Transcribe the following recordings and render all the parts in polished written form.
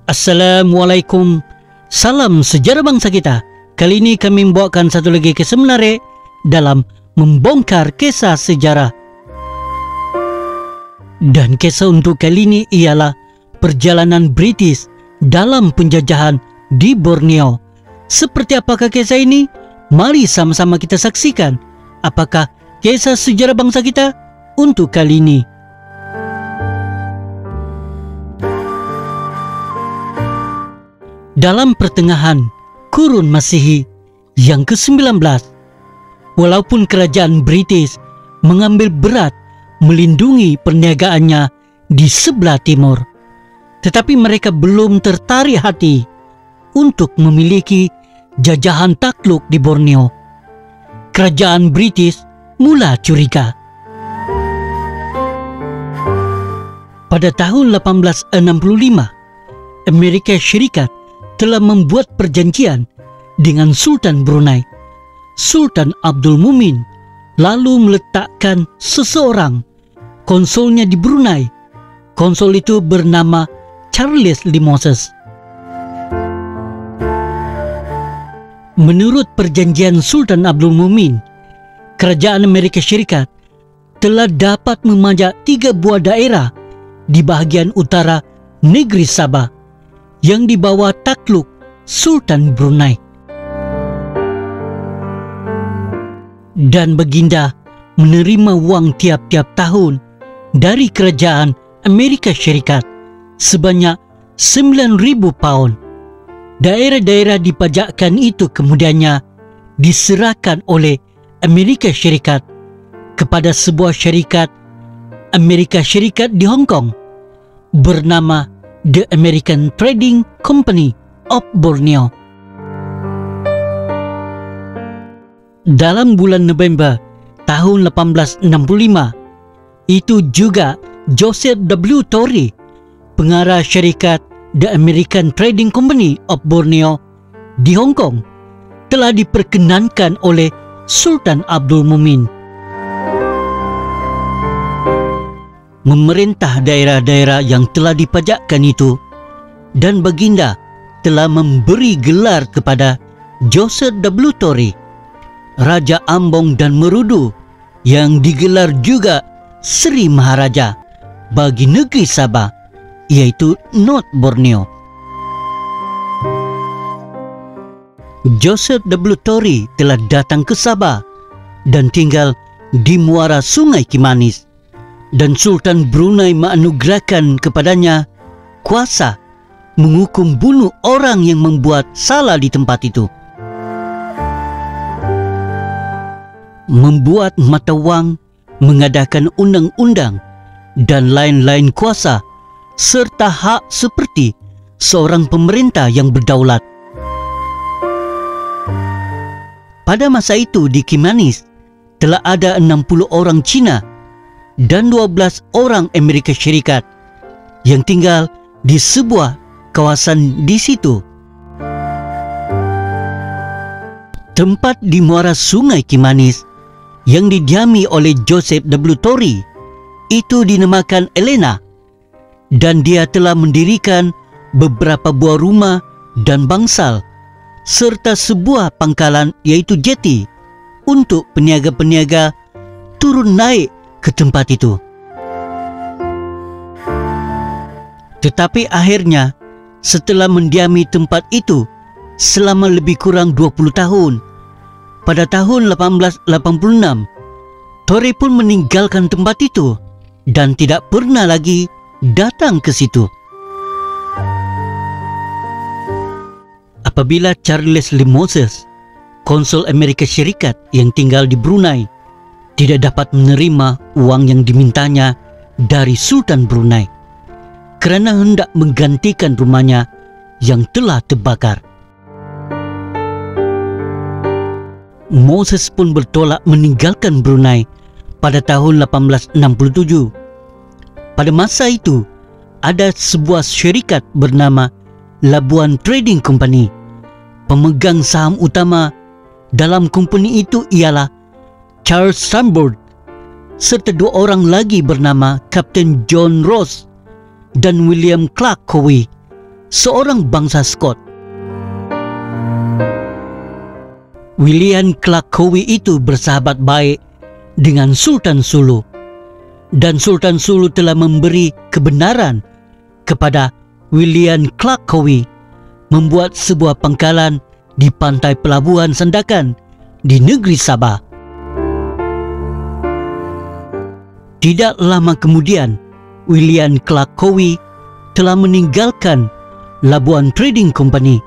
Assalamualaikum. Salam sejarah bangsa kita. Kali ini kami membawakan satu lagi kisah menarik dalam membongkar kisah sejarah. Dan kisah untuk kali ini ialah perjalanan British dalam penjajahan di Borneo. Seperti apakah kisah ini? Mari sama-sama kita saksikan apakah kisah sejarah bangsa kita untuk kali ini. Dalam pertengahan kurun Masehi yang ke-19, walaupun kerajaan British mengambil berat melindungi perniagaannya di sebelah timur, tetapi mereka belum tertarik hati untuk memiliki jajahan takluk di Borneo. Kerajaan British mula curiga. Pada tahun 1865, Amerika Syarikat telah membuat perjanjian dengan Sultan Brunei. Sultan Abdul Mumin lalu meletakkan seseorang konsulnya di Brunei. Konsul itu bernama Charles Lee Moses. Menurut perjanjian Sultan Abdul Mumin, kerajaan Amerika Syarikat telah dapat memajak 3 buah daerah di bahagian utara negeri Sabah yang di bawah takluk Sultan Brunei. Dan Baginda menerima wang tiap-tiap tahun dari kerajaan Amerika Syarikat sebanyak 9.000 pound. Daerah-daerah dipajakkan itu kemudiannya diserahkan oleh Amerika Syarikat kepada sebuah syarikat Amerika Syarikat di Hong Kong bernama The American Trading Company of Borneo. Dalam bulan November tahun 1865, itu juga Joseph W. Torrey, pengarah syarikat The American Trading Company of Borneo di Hong Kong, telah diperkenankan oleh Sultan Abdul Mumin memerintah daerah-daerah yang telah dipajakkan itu, dan Baginda telah memberi gelar kepada Joseph W. Torrey, Raja Ambong dan Merudu, yang digelar juga Seri Maharaja bagi negeri Sabah, yaitu North Borneo. Joseph W. Torrey telah datang ke Sabah dan tinggal di muara Sungai Kimanis, dan Sultan Brunei menganugerahkan kepadanya kuasa menghukum bunuh orang yang membuat salah di tempat itu, membuat mata wang, mengadakan undang-undang, dan lain-lain kuasa serta hak seperti seorang pemerintah yang berdaulat. Pada masa itu di Kimanis telah ada 60 orang Cina dan 12 orang Amerika Syarikat yang tinggal di sebuah kawasan di situ. Tempat di muara Sungai Kimanis yang didiami oleh Joseph W. Torrey itu dinamakan Elena, dan dia telah mendirikan beberapa buah rumah dan bangsal serta sebuah pangkalan yaitu jetty untuk peniaga-peniaga turun naik ke tempat itu. Tetapi akhirnya setelah mendiami tempat itu selama lebih kurang 20 tahun, pada tahun 1886, Torrey pun meninggalkan tempat itu dan tidak pernah lagi datang ke situ. Apabila Charles Lee Moses, konsul Amerika Syarikat yang tinggal di Brunei, tidak dapat menerima uang yang dimintanya dari Sultan Brunei kerana hendak menggantikan rumahnya yang telah terbakar, Moses pun bertolak meninggalkan Brunei pada tahun 1867. Pada masa itu, ada sebuah syarikat bernama Labuan Trading Company. Pemegang saham utama dalam company itu ialah Charles Sambord serta 2 orang lagi bernama Kapten John Ross dan William Clark Cowie. seorang bangsa Skot. William Clark Cowie itu bersahabat baik dengan Sultan Sulu, dan Sultan Sulu telah memberi kebenaran kepada William Clark Cowie membuat sebuah pangkalan di pantai pelabuhan Sandakan di negeri Sabah. Tidak lama kemudian, William Clark Cowie telah meninggalkan Labuan Trading Company,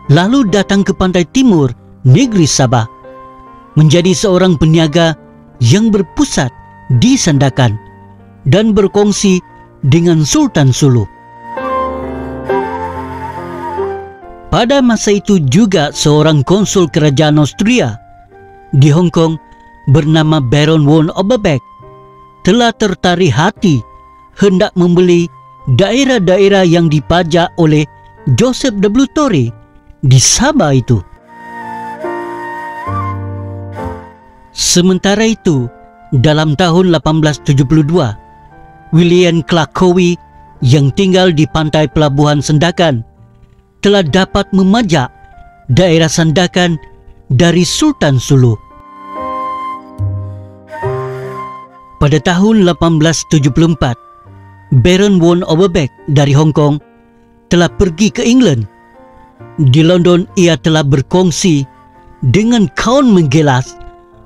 lalu datang ke pantai timur negeri Sabah, menjadi seorang peniaga yang berpusat di Sandakan dan berkongsi dengan Sultan Sulu. Pada masa itu juga seorang konsul kerajaan Austria di Hong Kong bernama Baron von Overbeck telah tertarik hati hendak membeli daerah-daerah yang dipajak oleh Joseph W. Torrey di Sabah itu. Sementara itu, dalam tahun 1872, William Clark Cowie yang tinggal di pantai pelabuhan Sandakan telah dapat memajak daerah Sandakan dari Sultan Sulu. Pada tahun 1874, Baron von Overbeck dari Hong Kong telah pergi ke England. Di London, ia telah berkongsi dengan Count Mengelas,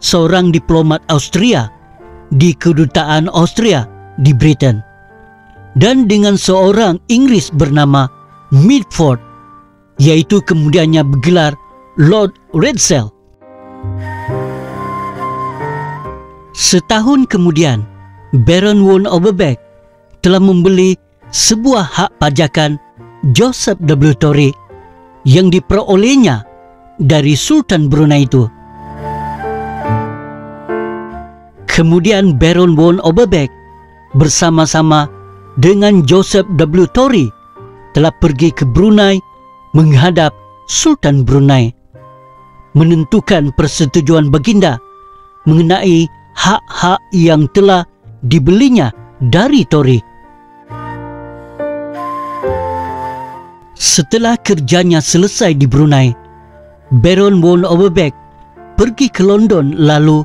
seorang diplomat Austria di kedutaan Austria di Britain, dan dengan seorang Inggris bernama Mitford, yaitu kemudiannya bergelar Lord Redsel. Setahun kemudian, Baron von Overbeck telah membeli sebuah hak pajakan Joseph W. Torrey yang diperolehnya dari Sultan Brunei itu. Kemudian Baron von Overbeck bersama-sama dengan Joseph W. Torrey telah pergi ke Brunei menghadap Sultan Brunei, menentukan persetujuan baginda mengenai hak-hak yang telah dibelinya dari Torrey. Setelah kerjanya selesai di Brunei, Baron von Overbeck pergi ke London lalu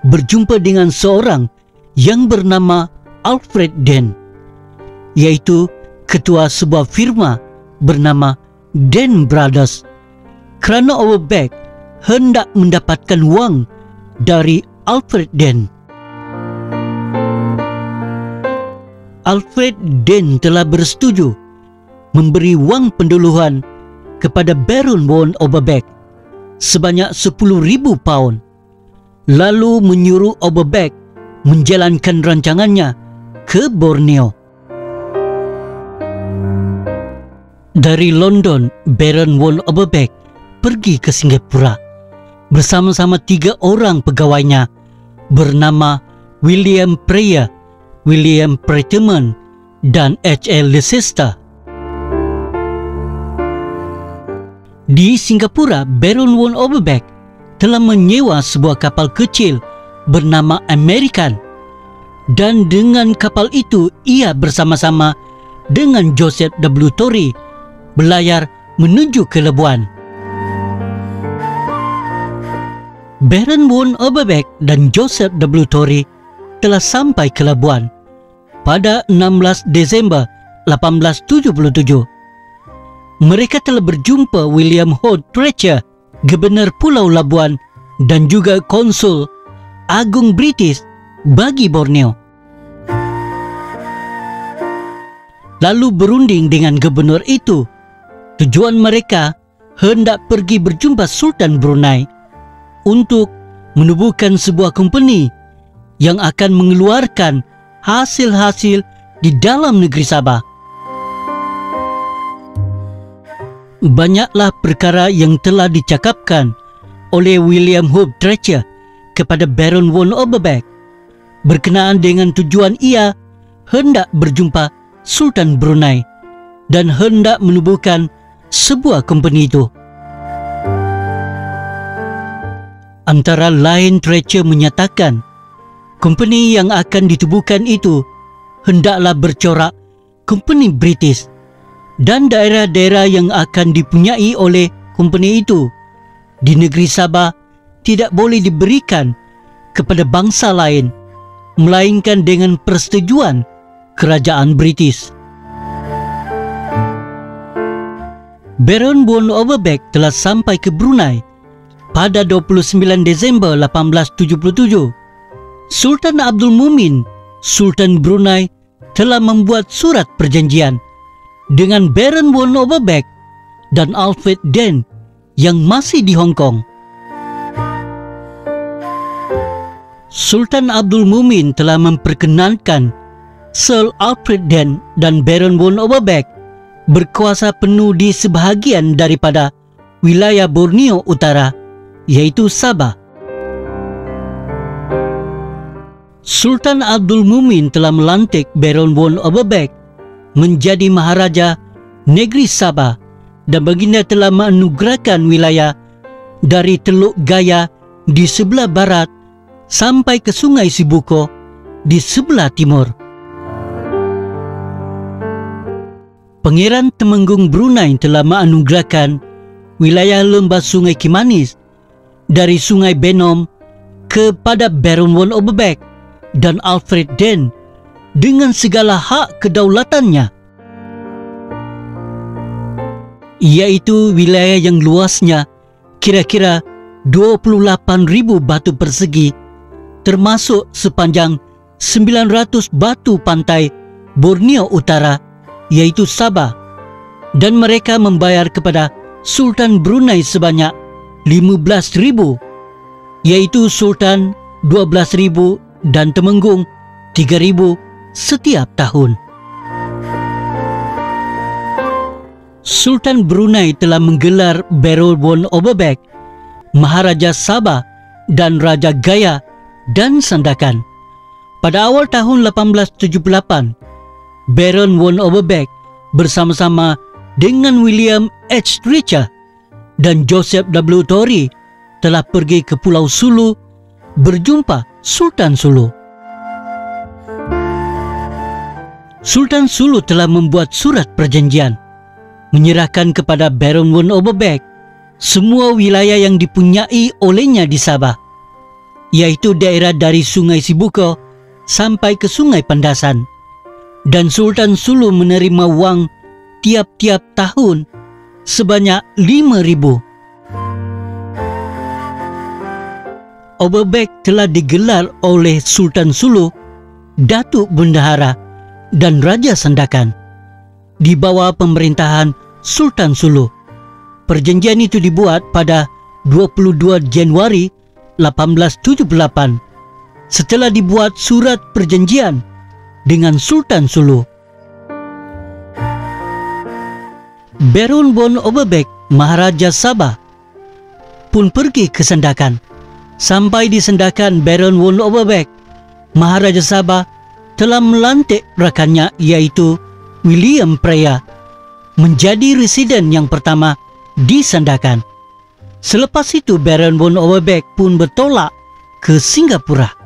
berjumpa dengan seorang yang bernama Alfred Dent, yaitu ketua sebuah firma bernama Dent Brothers, kerana Overbeck hendak mendapatkan wang dari Alfred Dent. Alfred Dent telah bersetuju memberi wang penduluhan kepada Baron von Overbeck sebanyak 10,000 pound, lalu menyuruh Overbeck menjalankan rancangannya ke Borneo. Dari London, Baron von Overbeck pergi ke Singapura bersama-sama 3 orang pegawainya bernama William Pryor, William Prettyman, dan H.L. Leicester. Di Singapura, Baron von Overbeck telah menyewa sebuah kapal kecil bernama American, dan dengan kapal itu ia bersama-sama dengan Joseph W. Torrey berlayar menuju ke Labuan. Baron von Overbeck dan Joseph W. Torrey telah sampai ke Labuan pada 16 Desember 1877. Mereka telah berjumpa William Hood Treacher, Gubernur Pulau Labuan, dan juga Konsul Agung British bagi Borneo. Lalu berunding dengan gubernur itu. Tujuan mereka hendak pergi berjumpa Sultan Brunei untuk menubuhkan sebuah company yang akan mengeluarkan hasil-hasil di dalam negeri Sabah. Banyaklah perkara yang telah dicakapkan oleh William Hood Treacher kepada Baron von Overbeck berkenaan dengan tujuan ia hendak berjumpa Sultan Brunei dan hendak menubuhkan sebuah company itu. Antara lain, Treacher menyatakan company yang akan ditubuhkan itu hendaklah bercorak company British dan daerah-daerah yang akan dipunyai oleh company itu di negeri Sabah tidak boleh diberikan kepada bangsa lain, melainkan dengan persetujuan kerajaan British. Baron von Overbeck telah sampai ke Brunei pada 29 Disember 1877. Sultan Abdul Mumin, Sultan Brunei, telah membuat surat perjanjian dengan Baron von Overbeck dan Alfred Dent yang masih di Hong Kong. Sultan Abdul Mumin telah memperkenankan Sir Alfred Dent dan Baron von Overbeck berkuasa penuh di sebahagian daripada wilayah Borneo Utara, yaitu Sabah. Sultan Abdul Mumin telah melantik Baron von Overbeck menjadi Maharaja Negeri Sabah dan baginda telah menganugerahkan wilayah dari Teluk Gaya di sebelah barat sampai ke Sungai Sibuko di sebelah timur. Pangeran Temenggung Brunei telah menganugerahkan wilayah lembah Sungai Kimanis dari Sungai Benom kepada Baron von Overbeck dan Alfred Dent dengan segala hak kedaulatannya, iaitu wilayah yang luasnya kira-kira 28,000 batu persegi, termasuk sepanjang 900 batu pantai Borneo Utara, yaitu Sabah, dan mereka membayar kepada Sultan Brunei sebanyak 15,000, yaitu Sultan 12,000 dan Temenggung 3,000 setiap tahun. Sultan Brunei telah menggelar Baron von Overbeck Maharaja Sabah dan Raja Gaya dan Sandakan. Pada awal tahun 1878, Baron von Overbeck bersama-sama dengan William H. Richter dan Joseph W. Torrey telah pergi ke Pulau Sulu berjumpa Sultan Sulu. Sultan Sulu telah membuat surat perjanjian menyerahkan kepada Baron von Overbeck semua wilayah yang dipunyai olehnya di Sabah, yaitu daerah dari Sungai Sibuko sampai ke Sungai Pandasan, dan Sultan Sulu menerima wang tiap-tiap tahun sebanyak 5,000. Overbeck telah digelar oleh Sultan Sulu, Datuk Bendahara dan Raja Sandakan di bawah pemerintahan Sultan Sulu. Perjanjian itu dibuat pada 22 Januari 1878 setelah dibuat surat perjanjian dengan Sultan Sulu. Baron von Overbeck Maharaja Sabah pun pergi ke Sandakan. Sampai di Sandakan, Baron von Overbeck Maharaja Sabah telah melantik rakannya, yaitu William Preya, menjadi residen yang pertama di Sandakan. Selepas itu Baron von Overbeck pun bertolak ke Singapura.